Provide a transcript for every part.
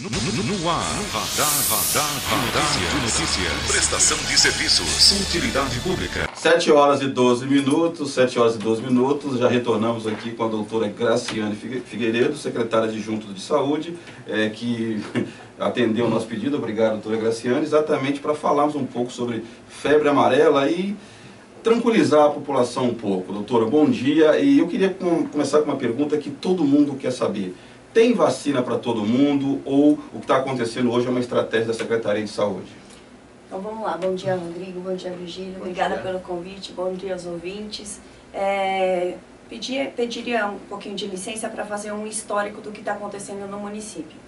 No ar, Radar de Notícias. Prestação de serviços. Utilidade pública. 7 horas e 12 minutos, 7 horas e 12 minutos, já retornamos aqui com a doutora Graciane Figueiredo, secretária adjunta de saúde, que atendeu o nosso pedido. Obrigado, doutora Graciane, exatamente para falarmos um pouco sobre febre amarela e tranquilizar a população um pouco. Doutora, bom dia, e eu queria começar com uma pergunta que todo mundo quer saber. Tem vacina para todo mundo ou o que está acontecendo hoje é uma estratégia da Secretaria de Saúde? Então vamos lá, bom dia Rodrigo, bom dia Virgílio, obrigada pelo convite, bom dia aos ouvintes. Pediria um pouquinho de licença para fazer um histórico do que está acontecendo no município.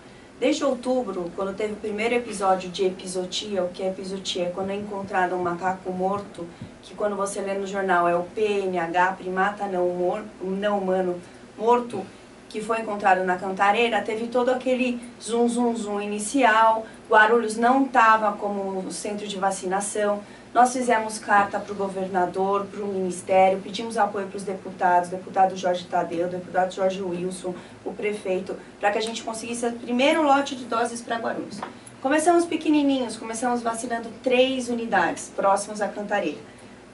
Desde outubro, quando teve o primeiro episódio de epizotia, o que é epizotia? É quando é encontrado um macaco morto, que quando você lê no jornal é o PNH, primata não humano morto, que foi encontrado na Cantareira, teve todo aquele zum inicial. Guarulhos não estava como centro de vacinação. Nós fizemos carta para o governador, para o ministério, pedimos apoio para os deputados, deputado Jorge Tadeu, deputado Jorge Wilson, o prefeito, para que a gente conseguisse o primeiro lote de doses para Guarulhos. Começamos pequenininhos, começamos vacinando 3 unidades próximas à Cantareira.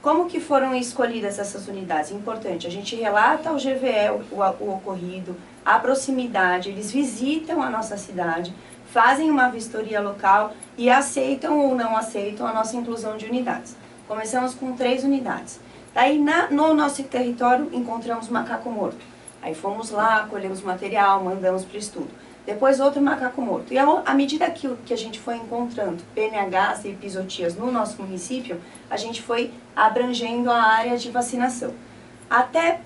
Como que foram escolhidas essas unidades? Importante, a gente relata ao GVE o ocorrido, a proximidade, eles visitam a nossa cidade, fazem uma vistoria local e aceitam ou não aceitam a nossa inclusão de unidades. Começamos com 3 unidades. Daí no nosso território encontramos macaco morto. Aí fomos lá, colhemos material, mandamos para o estudo. Depois outro macaco morto. E à medida que a gente foi encontrando PNHs e epizotias no nosso município, a gente foi abrangendo a área de vacinação. Até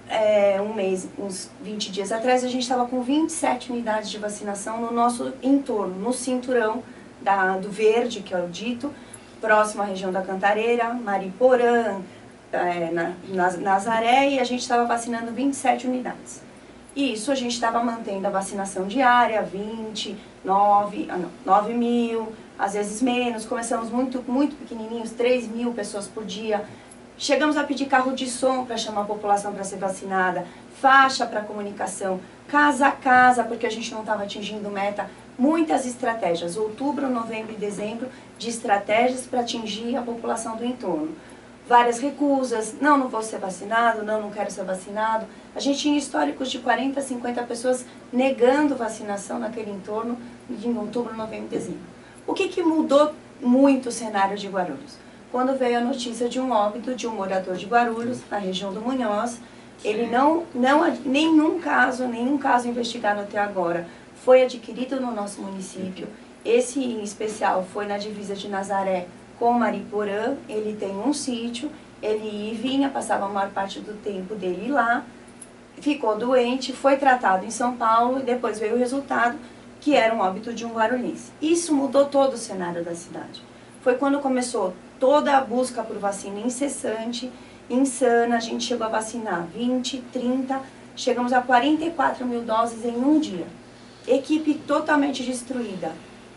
um mês, uns 20 dias atrás, a gente estava com 27 unidades de vacinação no nosso entorno, no cinturão do Verde, que é o dito, próximo à região da Cantareira, Mariporã, Nazaré, e a gente estava vacinando 27 unidades. E isso a gente estava mantendo a vacinação diária, 9 mil, às vezes menos. Começamos muito pequenininhos, 3 mil pessoas por dia. Chegamos a pedir carro de som para chamar a população para ser vacinada, faixa para comunicação, casa a casa, porque a gente não estava atingindo meta. Muitas estratégias, outubro, novembro e dezembro, de estratégias para atingir a população do entorno. Várias recusas, não vou ser vacinado, não quero ser vacinado. A gente tinha históricos de 40, 50 pessoas negando vacinação naquele entorno em outubro, novembro e dezembro. O que mudou muito o cenário de Guarulhos? Quando veio a notícia de um óbito de um morador de Guarulhos, na região do Munhoz. Ele nenhum caso investigado até agora foi adquirido no nosso município. Esse em especial foi na divisa de Nazaré com Mariporã. Ele tem um sítio, ele ia e vinha, passava a maior parte do tempo dele lá, ficou doente, foi tratado em São Paulo e depois veio o resultado que era um óbito de um guarulhense. Isso mudou todo o cenário da cidade. Foi quando começou toda a busca por vacina incessante, insana. A gente chegou a vacinar 20, 30, chegamos a 44 mil doses em um dia. Equipe totalmente destruída.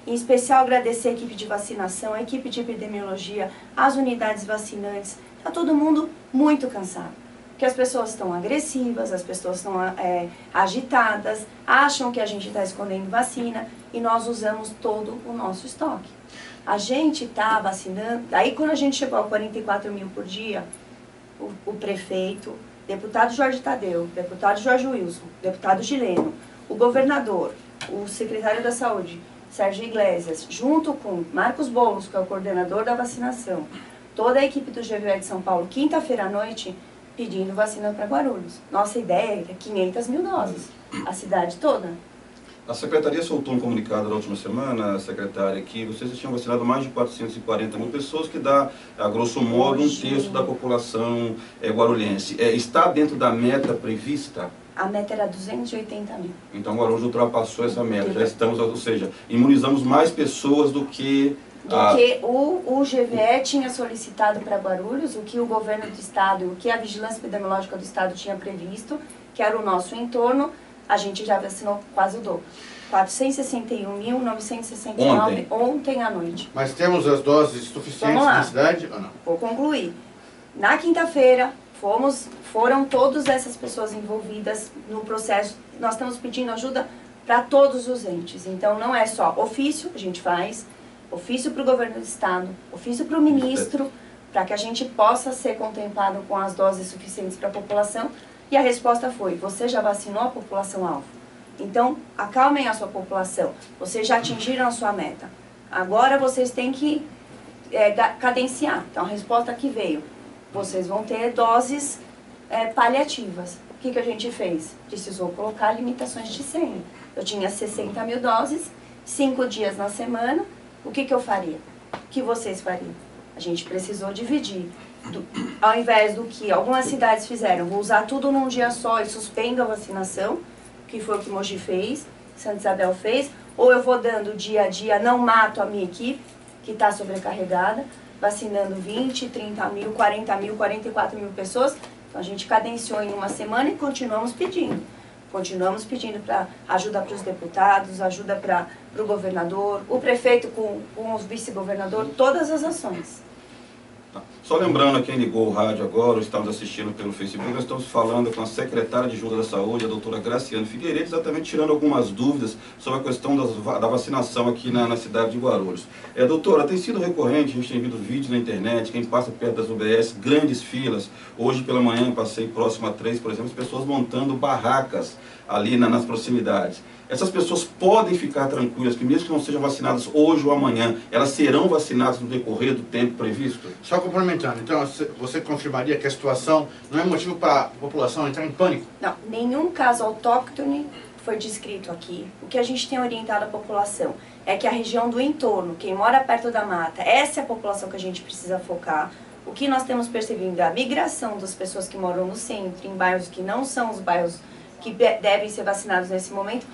Em especial agradecer a equipe de vacinação, a equipe de epidemiologia, as unidades vacinantes. Está todo mundo muito cansado. Porque as pessoas estão agressivas, as pessoas estão agitadas, acham que a gente está escondendo vacina e nós usamos todo o nosso estoque. A gente está vacinando, aí quando a gente chegou a 44 mil por dia, o prefeito, deputado Jorge Tadeu, deputado Jorge Wilson, deputado Gileno, o governador, o secretário da Saúde, Sérgio Iglesias, junto com Marcos Boulos, que é o coordenador da vacinação, toda a equipe do GVE de São Paulo, quinta-feira à noite, pedindo vacina para Guarulhos. Nossa ideia é 500 mil doses, a cidade toda. A Secretaria soltou um comunicado na última semana, secretária, que vocês tinham vacinado mais de 440 mil pessoas, que dá, a grosso modo, 1/3 da população guarulhense. Está dentro da meta prevista? A meta era 280 mil. Então Guarulhos ultrapassou essa meta, já estamos, ou seja, imunizamos mais pessoas do que... o GVE tinha solicitado para Guarulhos, o que o governo do estado, o que a vigilância epidemiológica do estado tinha previsto, que era o nosso entorno. A gente já vacinou quase o dobro. 461.969 ontem à noite. Mas temos as doses suficientes na cidade ou não? Vou concluir. Na quinta-feira, foram todas essas pessoas envolvidas no processo. Nós estamos pedindo ajuda para todos os entes. Então, não é só ofício, a gente faz, ofício para o governo do estado, ofício para o ministro, para que a gente possa ser contemplado com as doses suficientes para a população. E a resposta foi, você já vacinou a população-alvo? Então, acalmem a sua população, vocês já atingiram a sua meta. Agora vocês têm que cadenciar. Então, a resposta que veio, vocês vão ter doses paliativas. O que a gente fez? Precisou colocar limitações de senha. Eu tinha 60 mil doses, 5 dias na semana. O que eu faria? O que vocês fariam? A gente precisou dividir. Ao invés do que algumas cidades fizeram, vou usar tudo num dia só e suspendo a vacinação, que foi o que Mogi fez, Santa Isabel fez, ou eu vou dando dia a dia, não mato a minha equipe, que está sobrecarregada, vacinando 20, 30 mil, 40 mil, 44 mil pessoas. Então a gente cadenciou em uma semana e continuamos pedindo. Continuamos pedindo para ajuda para os deputados, ajuda para o governador, o prefeito com o vice-governador, todas as ações. Só lembrando a quem ligou o rádio agora, ou estamos assistindo pelo Facebook, nós estamos falando com a secretária de Junta da Saúde, a doutora Graciane Figueiredo, exatamente tirando algumas dúvidas sobre a questão da vacinação aqui na cidade de Guarulhos. Doutora, tem sido recorrente, a gente tem visto vídeos na internet, quem passa perto das UBS, grandes filas. Hoje pela manhã passei próximo a 3, por exemplo, as pessoas montando barracas ali nas proximidades. Essas pessoas podem ficar tranquilas, que mesmo que não sejam vacinadas hoje ou amanhã, elas serão vacinadas no decorrer do tempo previsto? Só complementando, então você confirmaria que a situação não é motivo para a população entrar em pânico? Não, nenhum caso autóctone foi descrito aqui. O que a gente tem orientado a população é que a região do entorno, quem mora perto da mata, essa é a população que a gente precisa focar. O que nós temos percebido é a migração das pessoas que moram no centro, em bairros que não são os bairros que devem ser vacinados nesse momento,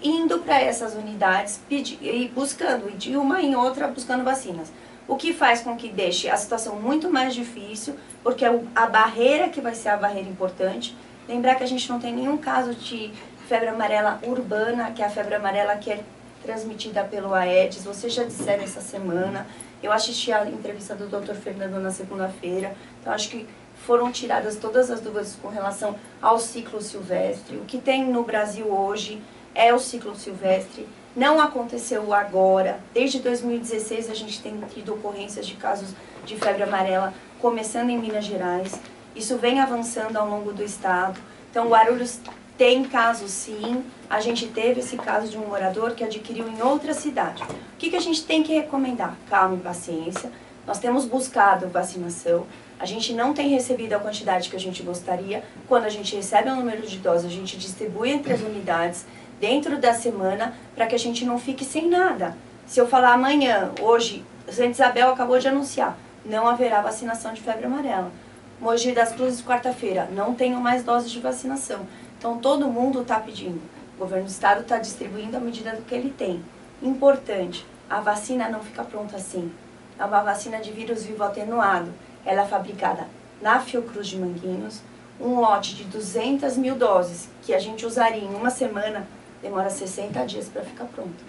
indo para essas unidades e buscando, de uma em outra, buscando vacinas. O que faz com que deixe a situação muito mais difícil, porque a barreira que vai ser a barreira importante. Lembrar que a gente não tem nenhum caso de febre amarela urbana, que é a febre amarela que é transmitida pelo Aedes. Vocês já disseram essa semana. Eu assisti a entrevista do Dr. Fernando na segunda-feira. Então, acho que foram tiradas todas as dúvidas com relação ao ciclo silvestre. O que tem no Brasil hoje é o ciclo silvestre, não aconteceu agora. Desde 2016 a gente tem tido ocorrências de casos de febre amarela, começando em Minas Gerais. Isso vem avançando ao longo do estado. Então, Guarulhos tem casos sim. A gente teve esse caso de um morador que adquiriu em outra cidade. O que a gente tem que recomendar? Calma e paciência. Nós temos buscado vacinação. A gente não tem recebido a quantidade que a gente gostaria. Quando a gente recebe o número de doses, a gente distribui entre as unidades dentro da semana, para que a gente não fique sem nada. Se eu falar amanhã, hoje, Santa Isabel acabou de anunciar, não haverá vacinação de febre amarela. Mogi das Cruzes, quarta-feira, não tenho mais doses de vacinação. Então, todo mundo está pedindo. O governo do estado está distribuindo à medida do que ele tem. Importante, a vacina não fica pronta assim. É uma vacina de vírus vivo atenuado. Ela é fabricada na Fiocruz de Manguinhos, um lote de 200 mil doses, que a gente usaria em uma semana, demora 60 dias para ficar pronto.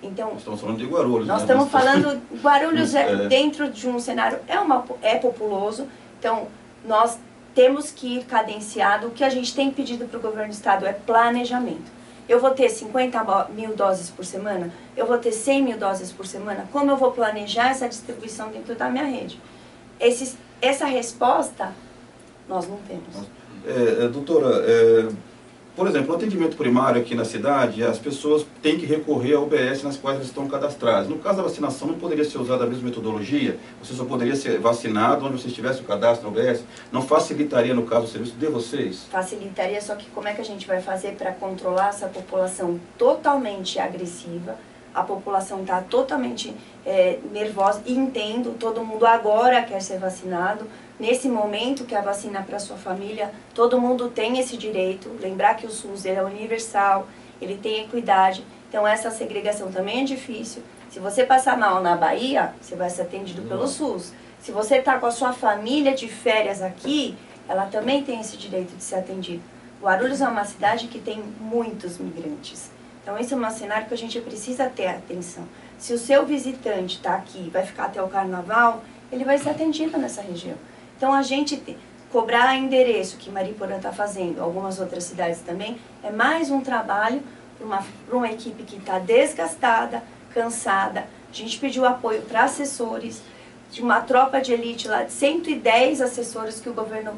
Então, nós estamos falando de Guarulhos. Nós estamos falando, Guarulhos dentro de um cenário, é populoso, então nós temos que ir cadenciado. O que a gente tem pedido para o governo do estado é planejamento. Eu vou ter 50 mil doses por semana? Eu vou ter 100 mil doses por semana? Como eu vou planejar essa distribuição dentro da minha rede? Essa resposta nós não temos. Doutora, por exemplo, no atendimento primário aqui na cidade, as pessoas têm que recorrer à UBS nas quais elas estão cadastradas. No caso da vacinação, não poderia ser usada a mesma metodologia? Você só poderia ser vacinado onde você tivesse o cadastro na UBS? Não facilitaria, no caso, o serviço de vocês? Facilitaria, só que como é que a gente vai fazer para controlar essa população totalmente agressiva? A população está totalmente nervosa, e entendo, todo mundo agora quer ser vacinado. Nesse momento que a vacina para a sua família, todo mundo tem esse direito. Lembrar que o SUS ele é universal, ele tem equidade. Então essa segregação também é difícil. Se você passar mal na Bahia, você vai ser atendido pelo SUS. Se você está com a sua família de férias aqui, ela também tem esse direito de ser atendido. Guarulhos é uma cidade que tem muitos migrantes. Então esse é um cenário que a gente precisa ter atenção. Se o seu visitante está aqui, vai ficar até o carnaval, ele vai ser atendido nessa região. Então a gente cobrar endereço, que Mariporã está fazendo, algumas outras cidades também, é mais um trabalho para uma equipe que está desgastada, cansada. A gente pediu apoio para assessores, de uma tropa de elite lá, de 110 assessores que o governo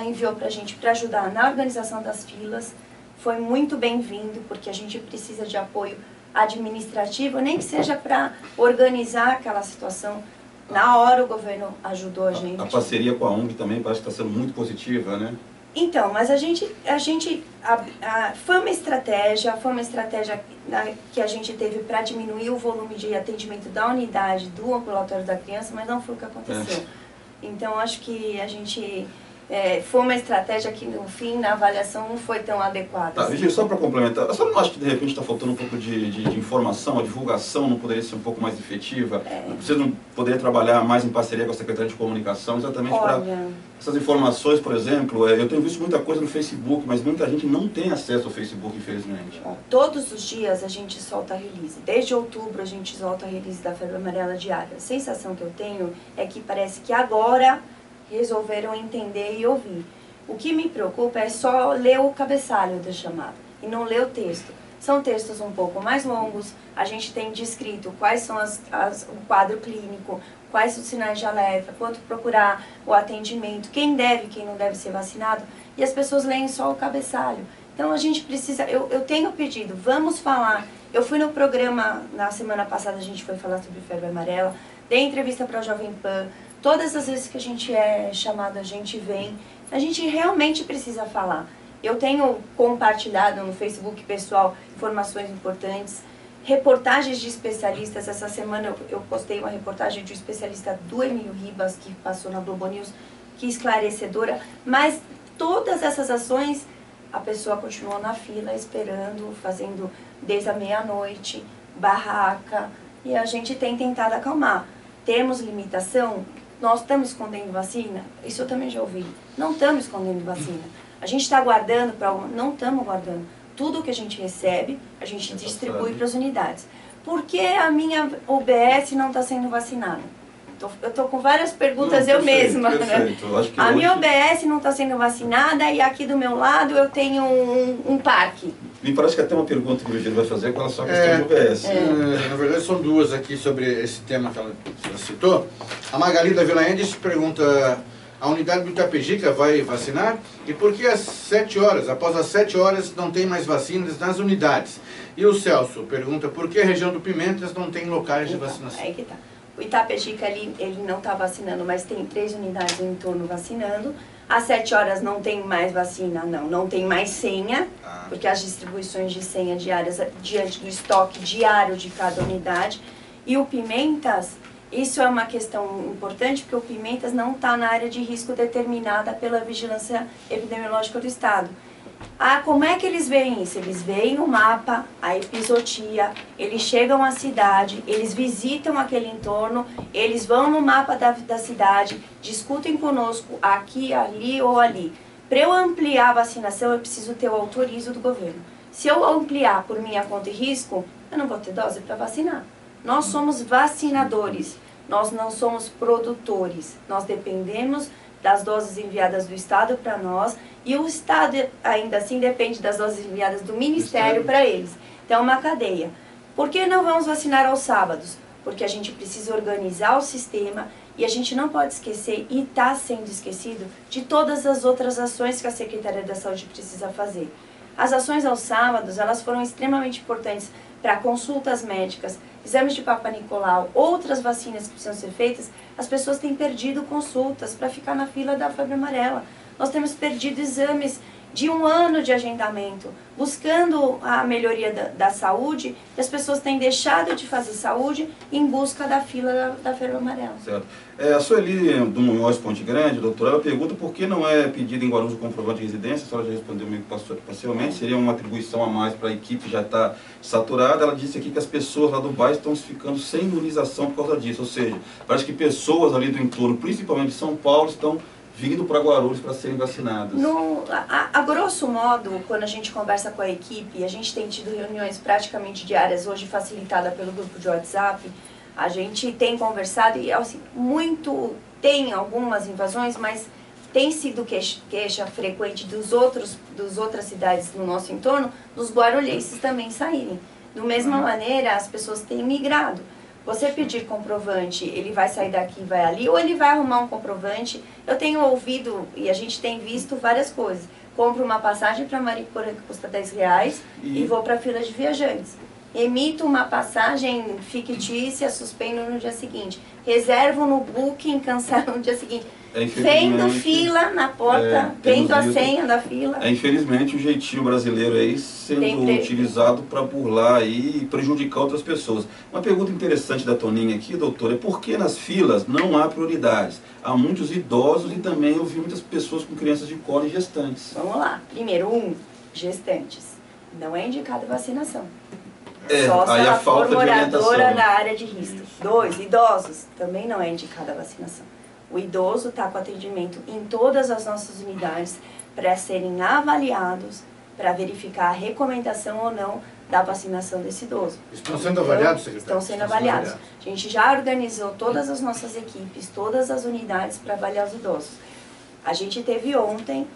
enviou para a gente para ajudar na organização das filas. Foi muito bem-vindo, porque a gente precisa de apoio administrativo, nem que seja para organizar aquela situação. Na hora o governo ajudou a gente. A parceria com a ONG também parece que está sendo muito positiva, né? Então, mas foi uma estratégia que a gente teve para diminuir o volume de atendimento da unidade do ambulatório da criança, mas não foi o que aconteceu. Então, acho que a gente... foi uma estratégia que, no fim, na avaliação, não foi tão adequada. Tá, Virgínia, só para complementar, você não acha que, de repente, está faltando um pouco de informação, a divulgação não poderia ser um pouco mais efetiva? Você não poderia trabalhar mais em parceria com a Secretaria de Comunicação, exatamente para essas informações, por exemplo? Eu tenho visto muita coisa no Facebook, mas muita gente não tem acesso ao Facebook, infelizmente. Todos os dias a gente solta a release. Desde outubro a gente solta a release da febre amarela diária. A sensação que eu tenho é que parece que agora resolveram entender e ouvir. O que me preocupa é só ler o cabeçalho da chamada e não ler o texto. São textos um pouco mais longos, a gente tem descrito quais são o quadro clínico, quais os sinais de alerta, quanto procurar o atendimento, quem deve e quem não deve ser vacinado, e as pessoas leem só o cabeçalho. Então a gente precisa, eu tenho pedido, vamos falar. Eu fui no programa, na semana passada a gente foi falar sobre febre amarela, dei entrevista para a Jovem Pan. Todas as vezes que a gente é chamado, a gente vem. A gente realmente precisa falar. Eu tenho compartilhado no Facebook pessoal informações importantes, reportagens de especialistas. Essa semana eu postei uma reportagem de um especialista do Emílio Ribas, que passou na Globo News, que esclarecedora. Mas todas essas ações, a pessoa continuou na fila, esperando, fazendo desde a meia-noite, barraca. E a gente tem tentado acalmar. Temos limitação? Nós estamos escondendo vacina? Isso eu também já ouvi. Não estamos escondendo vacina. A gente está guardando para... Não estamos guardando. Tudo que a gente recebe, a gente distribui para as unidades. Por que a minha UBS não está sendo vacinada? Eu estou com várias perguntas mesma. Perfeito. Né? A minha UBS não está sendo vacinada e aqui do meu lado eu tenho um parque. Me parece que até uma pergunta que o Virgínia vai fazer com relação à questão do UBS. Na verdade são duas aqui sobre esse tema que ela citou. A Margarida Vilaendes pergunta: a unidade do Itapejica vai vacinar? E por que às 7 horas, após as 7 horas, não tem mais vacinas nas unidades? E o Celso pergunta: por que a região do Pimentas não tem locais de vacinação? Aí que tá. O Itapejica, ele não está vacinando, mas tem 3 unidades em torno vacinando. Às 7 horas não tem mais vacina, não tem mais senha, porque as distribuições de senha diárias, diante do estoque diário de cada unidade. E o Pimentas, isso é uma questão importante, porque o Pimentas não está na área de risco determinada pela Vigilância Epidemiológica do Estado. Como é que eles veem isso? Eles veem o mapa, a epizotia, eles chegam à cidade, eles visitam aquele entorno, eles vão no mapa da cidade, discutem conosco aqui, ali ou ali. Para eu ampliar a vacinação, eu preciso ter o autorizo do governo. Se eu ampliar por minha conta e risco, eu não vou ter dose para vacinar. Nós somos vacinadores, nós não somos produtores. Nós dependemos das doses enviadas do Estado para nós, e o Estado, ainda assim, depende das doses enviadas do Ministério para eles. Então, é uma cadeia. Por que não vamos vacinar aos sábados? Porque a gente precisa organizar o sistema e a gente não pode esquecer, e está sendo esquecido, de todas as outras ações que a Secretaria da Saúde precisa fazer. As ações aos sábados, elas foram extremamente importantes para consultas médicas, exames de Papa Nicolau, outras vacinas que precisam ser feitas. As pessoas têm perdido consultas para ficar na fila da febre amarela. Nós temos perdido exames de 1 ano de agendamento, buscando a melhoria da saúde, e as pessoas têm deixado de fazer saúde em busca da fila da febre amarela. Certo. A Sueli do Munhoz Ponte Grande, doutora, ela pergunta por que não é pedido em Guarulhos o comprovante de residência. A senhora já respondeu meio parcialmente, seria uma atribuição a mais para a equipe já estar saturada. Ela disse aqui que as pessoas lá do bairro estão ficando sem imunização por causa disso, ou seja, parece que pessoas ali do entorno, principalmente de São Paulo, estão vindo para Guarulhos para serem vacinadas. A grosso modo, quando a gente conversa com a equipe, a gente tem tido reuniões praticamente diárias, hoje facilitada pelo grupo de WhatsApp, a gente tem conversado e assim, tem algumas invasões, mas tem sido queixa frequente das outras cidades no nosso entorno, dos guarulhenses também saírem. Da mesma maneira, as pessoas têm migrado. Você pedir comprovante, ele vai sair daqui e vai ali, ou ele vai arrumar um comprovante. Eu tenho ouvido, e a gente tem visto várias coisas. Compro uma passagem para Mariporã que custa R$10 e vou para a fila de viajantes. Emito uma passagem fictícia, suspendo no dia seguinte. Reservo no Booking, cancelo no dia seguinte. Vendo fila na porta, vendo a senha da fila. Infelizmente, o jeitinho brasileiro aí sendo utilizado para burlar aí e prejudicar outras pessoas. Uma pergunta interessante da Toninha aqui, doutora, é por que nas filas não há prioridades? Há muitos idosos e também eu vi muitas pessoas com crianças de colo e gestantes. Vamos lá. Primeiro, gestantes. Não é indicada vacinação. É, só se aí ela a falta for moradora de da área de risco. 2, idosos. Também não é indicada a vacinação. O idoso está com atendimento em todas as nossas unidades para serem avaliados, para verificar a recomendação ou não da vacinação desse idoso. Estão sendo avaliados, secretário? Estão sendo avaliados. A gente já organizou todas as nossas equipes, todas as unidades para avaliar os idosos. A gente teve ontem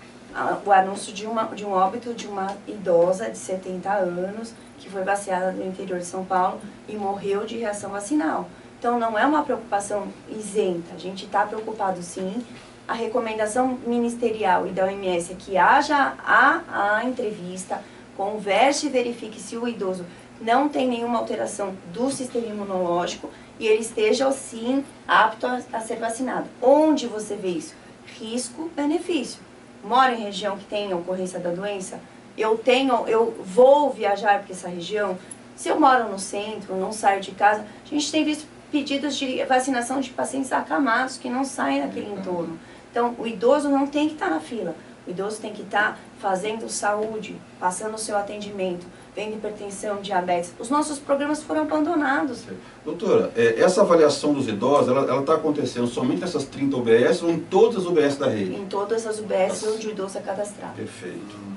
o anúncio de um óbito de uma idosa de 70 anos que foi vacinada no interior de São Paulo e morreu de reação vacinal. Então, não é uma preocupação isenta. A gente está preocupado, sim. A recomendação ministerial e da OMS é que haja a entrevista, converse e verifique se o idoso não tem nenhuma alteração do sistema imunológico e ele esteja, sim, apto a ser vacinado. Onde você vê isso? Risco, benefício. Mora em região que tem ocorrência da doença? Eu vou viajar para essa região? Se eu moro no centro, não saio de casa, a gente tem visto pedidos de vacinação de pacientes acamados que não saem daquele entorno. Então, o idoso não tem que estar na fila. O idoso tem que estar fazendo saúde, passando o seu atendimento, vendo hipertensão, diabetes. Os nossos programas foram abandonados. Doutora, essa avaliação dos idosos, ela está acontecendo somente nessas 30 UBS ou em todas as UBS da rede? Em todas as UBS onde o idoso é cadastrado. Perfeito.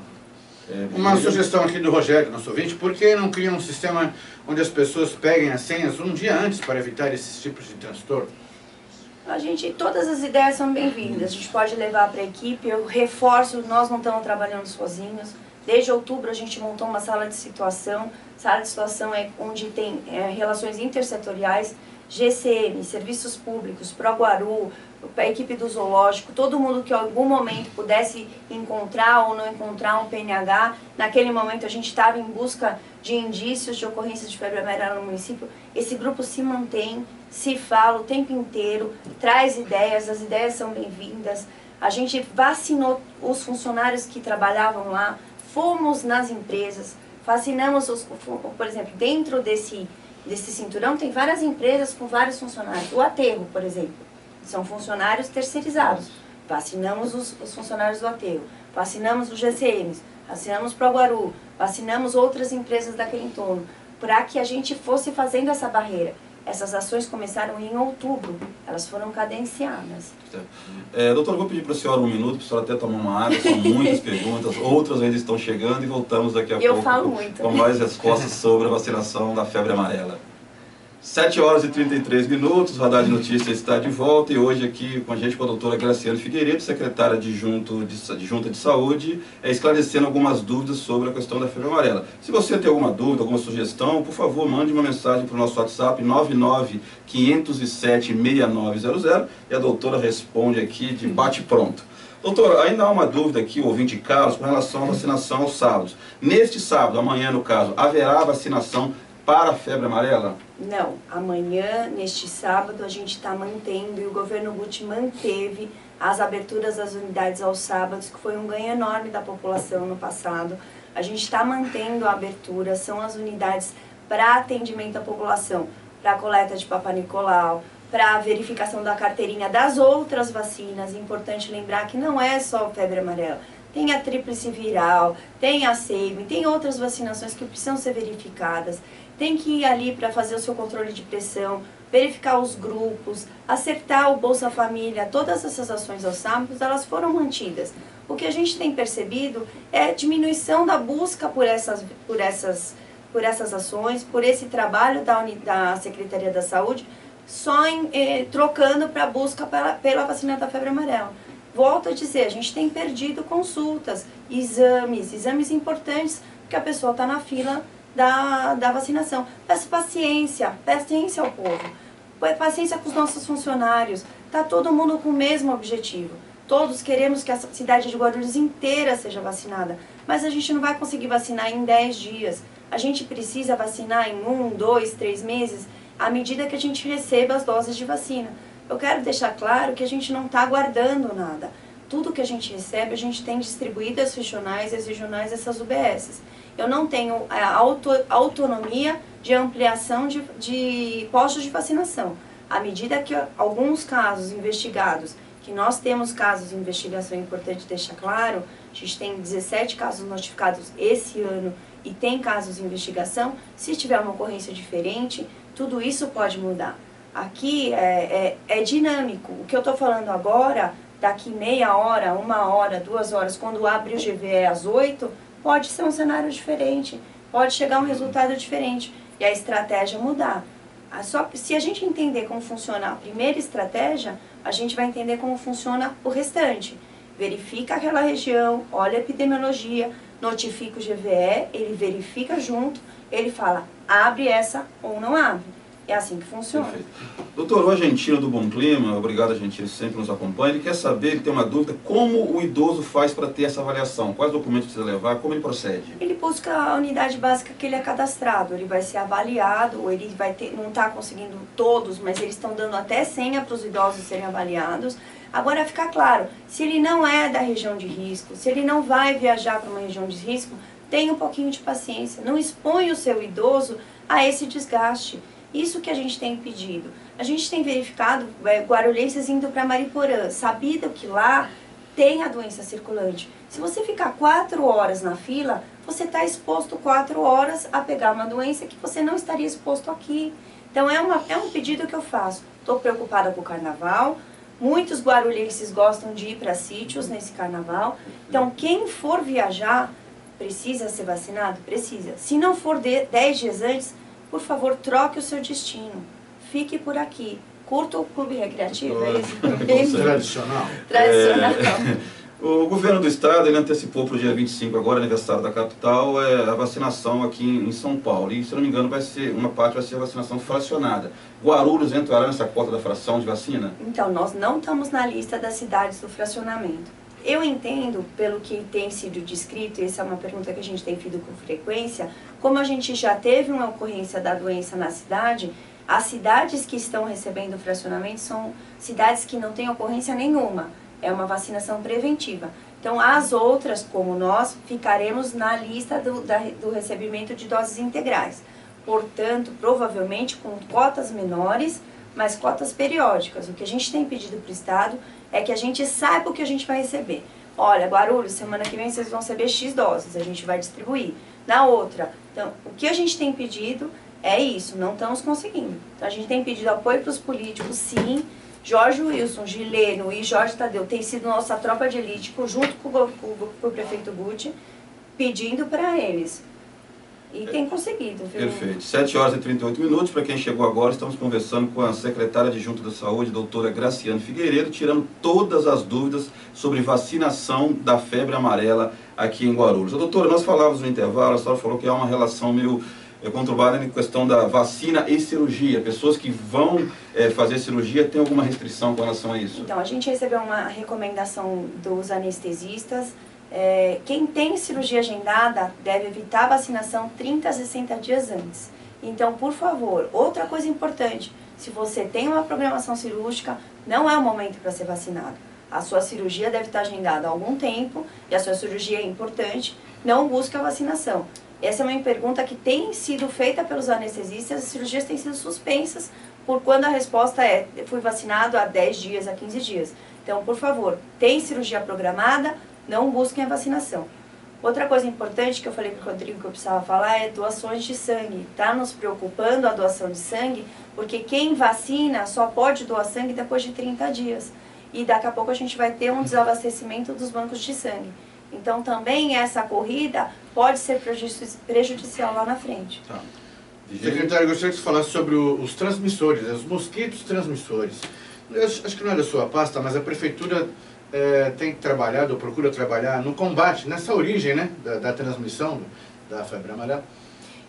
Uma sugestão aqui do Rogério, nosso ouvinte: por que não cria um sistema onde as pessoas peguem as senhas um dia antes para evitar esses tipos de transtorno? Todas as ideias são bem-vindas, a gente pode levar para a equipe. Eu reforço, nós não estamos trabalhando sozinhos. Desde outubro a gente montou uma sala de situação. Sala de situação é onde tem relações intersetoriais, GCM, serviços públicos, Proguaru, a equipe do zoológico, todo mundo que em algum momento pudesse encontrar ou não encontrar um PNH. Naquele momento a gente estava em busca de indícios de ocorrências de febre amarela no município. Esse grupo se mantém, se fala o tempo inteiro, traz ideias, as ideias são bem-vindas. A gente vacinou os funcionários que trabalhavam lá, fomos nas empresas, vacinamos, por exemplo, dentro desse cinturão tem várias empresas com vários funcionários. O aterro, por exemplo, são funcionários terceirizados. Vacinamos os funcionários do aterro, vacinamos os GCMs, vacinamos Proguaru, vacinamos outras empresas daquele entorno, para que a gente fosse fazendo essa barreira. Essas ações começaram em outubro, elas foram cadenciadas. Doutora, vou pedir para a senhora um minuto, para a senhora até tomar uma água, são muitas perguntas, outras ainda estão chegando e voltamos daqui a pouco. Eu falo muito. Com mais respostas sobre a vacinação da febre amarela. 7h33, o Radar de Notícias está de volta e hoje aqui com a gente com a doutora Graciane Figueiredo, secretária Junta de Saúde, esclarecendo algumas dúvidas sobre a questão da febre amarela. Se você tem alguma dúvida, alguma sugestão, por favor, mande uma mensagem para o nosso WhatsApp 995076900 e a doutora responde aqui de bate-pronto. Doutora, ainda há uma dúvida aqui, o ouvinte Carlos, com relação à vacinação aos sábados. Neste sábado, amanhã no caso, haverá vacinação para a febre amarela? Não, amanhã, neste sábado, a gente está mantendo, e o governo Guti manteve as aberturas das unidades aos sábados, que foi um ganho enorme da população no passado. A gente está mantendo a abertura, são as unidades para atendimento à população, para a coleta de Papai Nicolau, para a verificação da carteirinha das outras vacinas. É importante lembrar que não é só febre amarela. Tem a tríplice viral, tem a SEIB, tem outras vacinações que precisam ser verificadas. Tem que ir ali para fazer o seu controle de pressão, verificar os grupos, acertar o Bolsa Família. Todas essas ações aos sábados, elas foram mantidas. O que a gente tem percebido é diminuição da busca por essas ações, por esse trabalho da Secretaria da Saúde, só trocando para a busca pela vacina da febre amarela. Volto a dizer, a gente tem perdido consultas, exames importantes, porque a pessoa está na fila da vacinação. Peço paciência ao povo, paciência com os nossos funcionários. Está todo mundo com o mesmo objetivo. Todos queremos que a cidade de Guarulhos inteira seja vacinada, mas a gente não vai conseguir vacinar em 10 dias. A gente precisa vacinar em 1, 2, 3 meses, à medida que a gente receba as doses de vacina. Eu quero deixar claro que a gente não está guardando nada. Tudo que a gente recebe, a gente tem distribuído às regionais essas UBSs. Eu não tenho a autonomia de ampliação de postos de vacinação. À medida que alguns casos investigados, que nós temos casos de investigação, é importante deixar claro, a gente tem 17 casos notificados esse ano e tem casos de investigação, se tiver uma ocorrência diferente, tudo isso pode mudar. Aqui é dinâmico. O que eu estou falando agora, daqui meia hora, 1 hora, 2 horas, quando abre o GVE às 8, pode ser um cenário diferente, pode chegar um resultado diferente e a estratégia mudar. Só que se a gente entender como funciona a primeira estratégia, a gente vai entender como funciona o restante. Verifica aquela região, olha a epidemiologia, notifica o GVE, ele verifica junto, ele fala, abre essa ou não abre. É assim que funciona. Perfeito. Doutor, o Argentino do Bom Clima, obrigado Argentino, sempre nos acompanha, ele quer saber, ele tem uma dúvida, como o idoso faz para ter essa avaliação? Quais documentos precisa levar? Como ele procede? Ele busca a unidade básica que ele é cadastrado, ele vai ser avaliado, ou ele vai ter, não está conseguindo todos, mas eles estão dando até senha para os idosos serem avaliados. Agora, fica claro, se ele não é da região de risco, se ele não vai viajar para uma região de risco, tenha um pouquinho de paciência, não expõe o seu idoso a esse desgaste. Isso que a gente tem pedido. A gente tem verificado guarulhenses indo para Mariporã, sabido que lá tem a doença circulante. Se você ficar 4 horas na fila, você está exposto 4 horas a pegar uma doença que você não estaria exposto aqui. Então é um pedido que eu faço. Estou preocupada com o carnaval. Muitos guarulhenses gostam de ir para sítios nesse carnaval. Então quem for viajar, precisa ser vacinado? Precisa. Se não for 10 dias antes, por favor, troque o seu destino. Fique por aqui. Curta o clube recreativo, é isso? Tradicional. Tradicional. O governo do estado, ele antecipou para o dia 25, agora aniversário da capital, a vacinação aqui em São Paulo. E, se eu não me engano, uma parte vai ser a vacinação fracionada. Guarulhos entrará nessa cota da fração de vacina? Então, nós não estamos na lista das cidades do fracionamento. Eu entendo, pelo que tem sido descrito, e essa é uma pergunta que a gente tem feito com frequência, como a gente já teve uma ocorrência da doença na cidade, as cidades que estão recebendo fracionamento são cidades que não têm ocorrência nenhuma. É uma vacinação preventiva. Então, as outras, como nós, ficaremos na lista do recebimento de doses integrais. Portanto, provavelmente com cotas menores, mas cotas periódicas. O que a gente tem pedido para o Estado é que a gente saiba o que a gente vai receber. Olha, Guarulhos, semana que vem vocês vão receber X doses, a gente vai distribuir. Na outra, então, o que a gente tem pedido é isso, não estamos conseguindo. Então, a gente tem pedido apoio para os políticos, sim. Jorge Wilson, Gileno e Jorge Tadeu têm sido nossa tropa de elite, junto com o prefeito Guti, pedindo para eles. E tem conseguido, viu? Perfeito. 7 horas e 38 minutos. Para quem chegou agora, estamos conversando com a secretária adjunta da Saúde, doutora Graciane Figueiredo, tirando todas as dúvidas sobre vacinação da febre amarela aqui em Guarulhos. Doutora, nós falávamos no intervalo, a senhora falou que há uma relação meio conturbada em questão da vacina e cirurgia. Pessoas que vão fazer cirurgia têm alguma restrição com relação a isso? Então, a gente recebeu uma recomendação dos anestesistas. Quem tem cirurgia agendada deve evitar a vacinação 30 a 60 dias antes. Então, por favor, outra coisa importante, se você tem uma programação cirúrgica, não é o momento para ser vacinado. A sua cirurgia deve estar agendada há algum tempo e a sua cirurgia é importante, não busque a vacinação. Essa é uma pergunta que tem sido feita pelos anestesistas, as cirurgias têm sido suspensas por quando a resposta é, fui vacinado há 10 dias, há 15 dias. Então, por favor, tem cirurgia programada, não busquem a vacinação. Outra coisa importante que eu falei para o Rodrigo que eu precisava falar é doações de sangue. Está nos preocupando a doação de sangue, porque quem vacina só pode doar sangue depois de 30 dias. E daqui a pouco a gente vai ter um desabastecimento dos bancos de sangue. Então também essa corrida pode ser prejudicial lá na frente. Tá. Secretário, eu gostaria que você falasse sobre os transmissores, os mosquitos transmissores. Eu acho que não é da sua pasta, mas a prefeitura tem trabalhado, ou procura trabalhar no combate, nessa origem, né, da transmissão da febre amarela?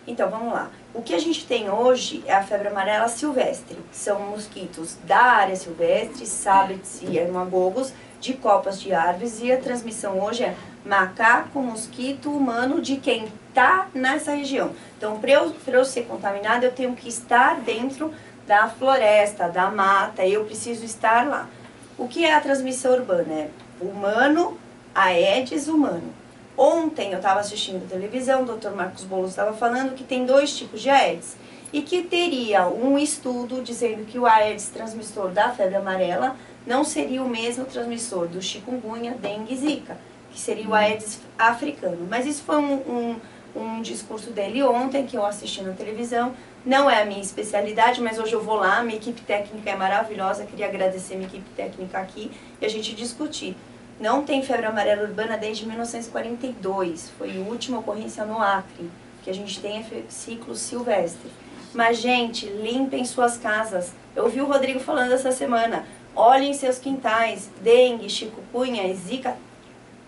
Então, vamos lá. O que a gente tem hoje é a febre amarela silvestre. São mosquitos da área silvestre, sábites e hermagogos, de copas de árvores, e a transmissão hoje é macaco, mosquito, humano, de quem está nessa região. Então, para eu ser contaminada, eu tenho que estar dentro da floresta, da mata, eu preciso estar lá. O que é a transmissão urbana? É humano, Aedes humano. Ontem eu estava assistindo televisão, o Dr. Marcos Boulos estava falando que tem 2 tipos de Aedes e que teria um estudo dizendo que o Aedes transmissor da febre amarela não seria o mesmo transmissor do chikungunya, dengue e zika, que seria o Aedes africano. Mas isso foi um discurso dele ontem, que eu assisti na televisão. Não é a minha especialidade, mas hoje eu vou lá, minha equipe técnica é maravilhosa, queria agradecer minha equipe técnica aqui e a gente discutir. Não tem febre amarela urbana desde 1942, foi a última ocorrência no Acre, que a gente tem ciclo silvestre. Mas, gente, limpem suas casas. Eu vi o Rodrigo falando essa semana, olhem seus quintais, dengue, chikungunya e zika,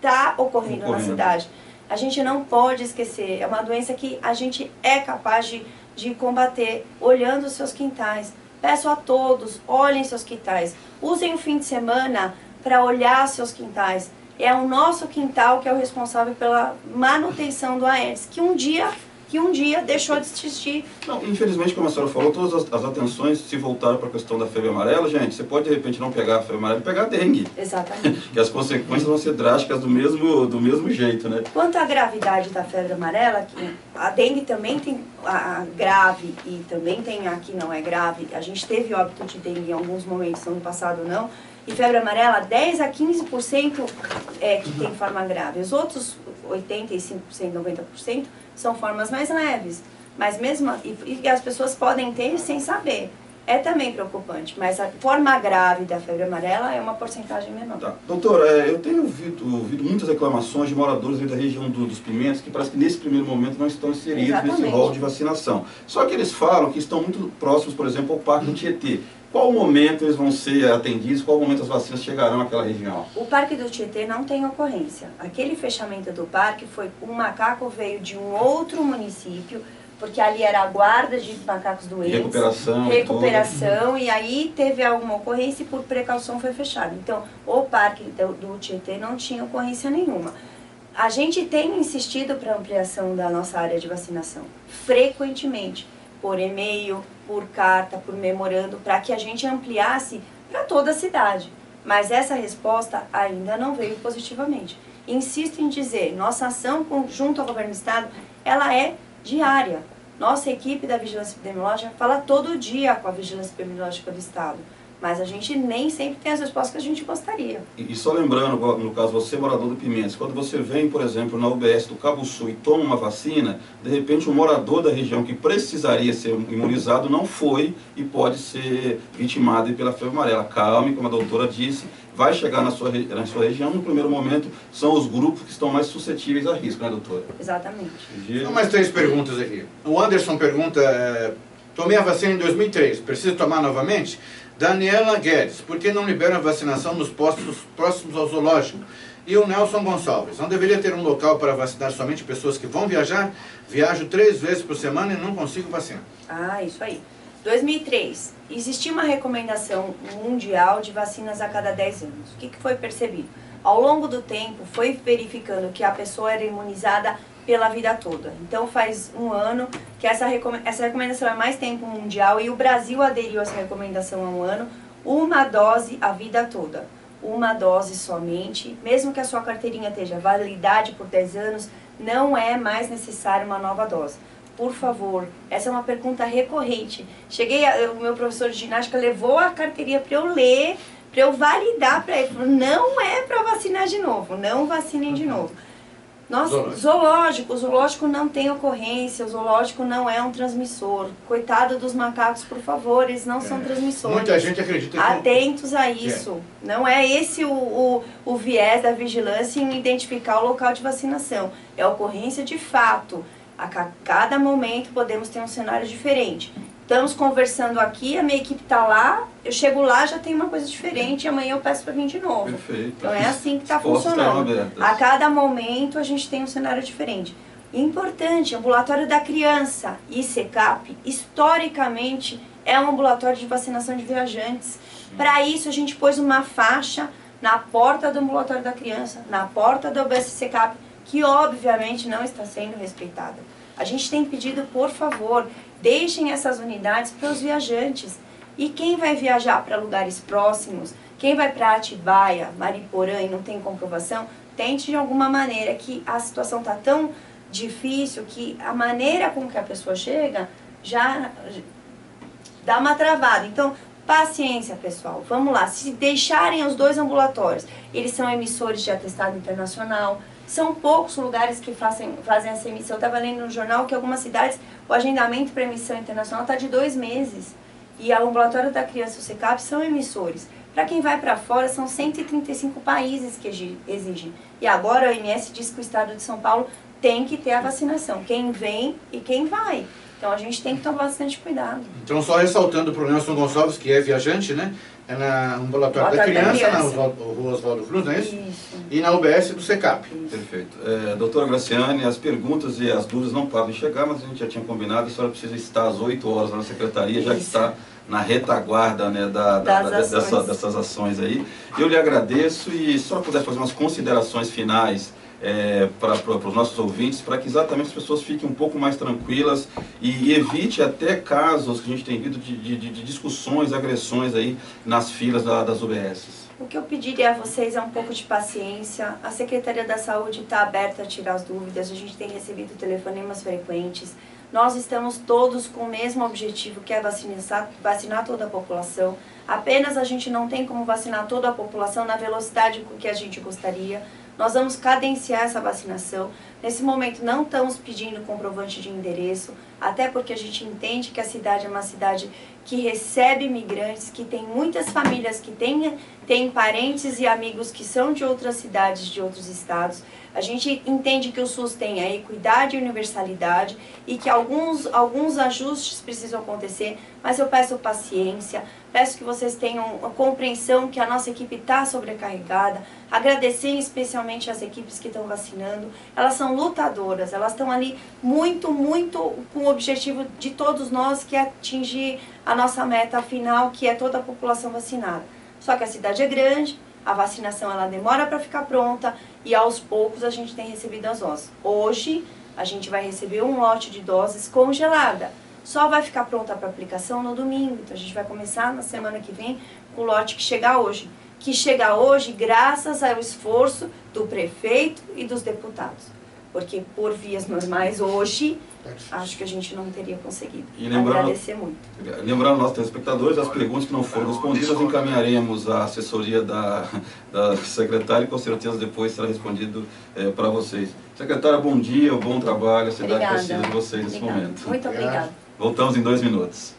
tá ocorrendo na cidade. A gente não pode esquecer, é uma doença que a gente é capaz de combater olhando os seus quintais. Peço a todos, olhem seus quintais, usem o fim de semana para olhar seus quintais. É o nosso quintal que é o responsável pela manutenção do Aedes, que um dia deixou de existir. Não, infelizmente, como a senhora falou, todas as atenções se voltaram para a questão da febre amarela. Gente, você pode de repente não pegar a febre amarela e pegar a dengue. Exatamente. Que as consequências vão ser drásticas do mesmo jeito, né? Quanto à gravidade da febre amarela, que a dengue também tem a grave e também tem a que não é grave. A gente teve óbito de dengue em alguns momentos, ano passado não. E febre amarela, 10 a 15% que tem forma grave. Os outros 85%, 90% são formas mais leves. Mas mesmo, e as pessoas podem ter sem saber. É também preocupante, mas a forma grave da febre amarela é uma porcentagem menor. Tá. Doutor, eu tenho ouvido muitas reclamações de moradores da região dos Pimentos que parece que nesse primeiro momento não estão inseridos Exatamente. nesse rol de vacinação. Só que eles falam que estão muito próximos, por exemplo, ao Parque do Tietê. Qual momento eles vão ser atendidos? Qual momento as vacinas chegarão àquela região? O Parque do Tietê não tem ocorrência. Aquele fechamento do parque foi um macaco veio de um outro município, porque ali era a guarda de macacos doentes. Recuperação. E aí teve alguma ocorrência e por precaução foi fechado. Então, o Parque do Tietê não tinha ocorrência nenhuma. A gente tem insistido para ampliação da nossa área de vacinação, frequentemente, por e-mail, por carta, por memorando, para que a gente ampliasse para toda a cidade. Mas essa resposta ainda não veio positivamente. Insisto em dizer, nossa ação junto ao governo do estado, ela é diária. Nossa equipe da Vigilância Epidemiológica fala todo dia com a Vigilância Epidemiológica do estado. Mas a gente nem sempre tem as respostas que a gente gostaria. E só lembrando, no caso, você morador do Pimentos, quando você vem, por exemplo, na UBS do Cabo Sul e toma uma vacina, de repente um morador da região que precisaria ser imunizado não foi e pode ser vitimado pela febre amarela. Calme, como a doutora disse, vai chegar na sua região, no primeiro momento, são os grupos que estão mais suscetíveis a risco, né, doutora? Exatamente. Então, mais 3 perguntas aqui. O Anderson pergunta, tomei a vacina em 2003, preciso tomar novamente? Daniela Guedes, por que não liberam a vacinação nos postos próximos ao zoológico? E o Nelson Gonçalves, não deveria ter um local para vacinar somente pessoas que vão viajar? Viajo 3 vezes por semana e não consigo vacinar. Ah, isso aí. 2003, existia uma recomendação mundial de vacinas a cada 10 anos. O que foi percebido? Ao longo do tempo, foi verificando que a pessoa era imunizada pela vida toda. Então, faz um ano que essa recomendação é mais tempo mundial e o Brasil aderiu a essa recomendação há um ano, uma dose a vida toda. Uma dose somente, mesmo que a sua carteirinha esteja validade por 10 anos, não é mais necessária uma nova dose. Por favor, essa é uma pergunta recorrente. O meu professor de ginástica levou a carteirinha para eu ler, para eu validar para ele. Falou, não é para vacinar de novo, não vacinem de novo. Nossa, o zoológico não tem ocorrência, o zoológico não é um transmissor. Coitado dos macacos, por favor, eles não são transmissores. Muita gente acredita que... Atentos a isso. Não é esse o viés da vigilância em identificar o local de vacinação. É ocorrência de fato. A cada momento podemos ter um cenário diferente. estamos conversando aqui, a minha equipe está lá, eu chego lá, já tem uma coisa diferente, e amanhã eu peço para vir de novo. Perfeito. Então é assim que está As portas estarão funcionando. abertas. A cada momento a gente tem um cenário diferente. Importante, ambulatório da criança, ICCAP, historicamente é um ambulatório de vacinação de viajantes. Para isso a gente pôs uma faixa na porta do ambulatório da criança, na porta do UBS-ICCAP, que obviamente não está sendo respeitada. A gente tem pedido, por favor, deixem essas unidades para os viajantes. E quem vai viajar para lugares próximos, quem vai para Atibaia, Mariporã e não tem comprovação, tente de alguma maneira, que a situação está tão difícil que a maneira com que a pessoa chega já dá uma travada. Então, paciência, pessoal. Vamos lá. Se deixarem os 2 ambulatórios, eles são emissores de atestado internacional. São poucos lugares que fazem essa emissão. Eu estava lendo no jornal que algumas cidades, o agendamento para emissão internacional está de 2 meses. E o ambulatório da criança e o CECAP são emissores. Para quem vai para fora, são 135 países que exigem. E agora a OMS diz que o estado de São Paulo tem que ter a vacinação. Quem vem e quem vai. Então a gente tem que tomar bastante cuidado. Então, só ressaltando para o Nelson Gonçalves, que é viajante, né? É na ambulatório da criança, na Rua Oswaldo Cruz, não é isso? Isso. E na UBS do CECAP. Perfeito. Doutora Graciane, as perguntas e as dúvidas não param de chegar, mas a gente já tinha combinado, a senhora precisa estar às 8 horas na secretaria, já que está na retaguarda, né, dessas ações aí. Eu lhe agradeço, e se a senhora puder fazer umas considerações finais para os nossos ouvintes, para que exatamente as pessoas fiquem um pouco mais tranquilas e evite até casos que a gente tem visto de discussões, agressões aí nas filas das UBSs. O que eu pediria a vocês é um pouco de paciência. A Secretaria da Saúde está aberta a tirar as dúvidas, a gente tem recebido telefonemas frequentes. Nós estamos todos com o mesmo objetivo, que é vacinar toda a população. Apenas a gente não tem como vacinar toda a população na velocidade com que a gente gostaria. Nós vamos cadenciar essa vacinação. Nesse momento não estamos pedindo comprovante de endereço, até porque a gente entende que a cidade é uma cidade que recebe imigrantes, que tem muitas famílias que têm parentes e amigos que são de outras cidades, de outros estados. A gente entende que o SUS tem a equidade e universalidade e que alguns ajustes precisam acontecer, mas eu peço paciência, peço que vocês tenham a compreensão que a nossa equipe está sobrecarregada, agradecer especialmente as equipes que estão vacinando. Elas são lutadoras, elas estão ali muito com o objetivo de todos nós, que é atingir a nossa meta final, que é toda a população vacinada. Só que a cidade é grande, a vacinação ela demora para ficar pronta e aos poucos a gente tem recebido as doses. Hoje a gente vai receber um lote de doses congelada. Só vai ficar pronta para aplicação no domingo. Então a gente vai começar na semana que vem com o lote que chegar hoje. Que chega hoje graças ao esforço do prefeito e dos deputados. Porque por vias normais hoje, acho que a gente não teria conseguido. E agradecer muito. Lembrando aos telespectadores, as perguntas que não foram respondidas, encaminharemos à assessoria da secretária e com certeza depois será respondido para vocês. Secretária, bom dia, bom trabalho, a cidade precisa de vocês nesse momento. Muito obrigada. Voltamos em 2 minutos.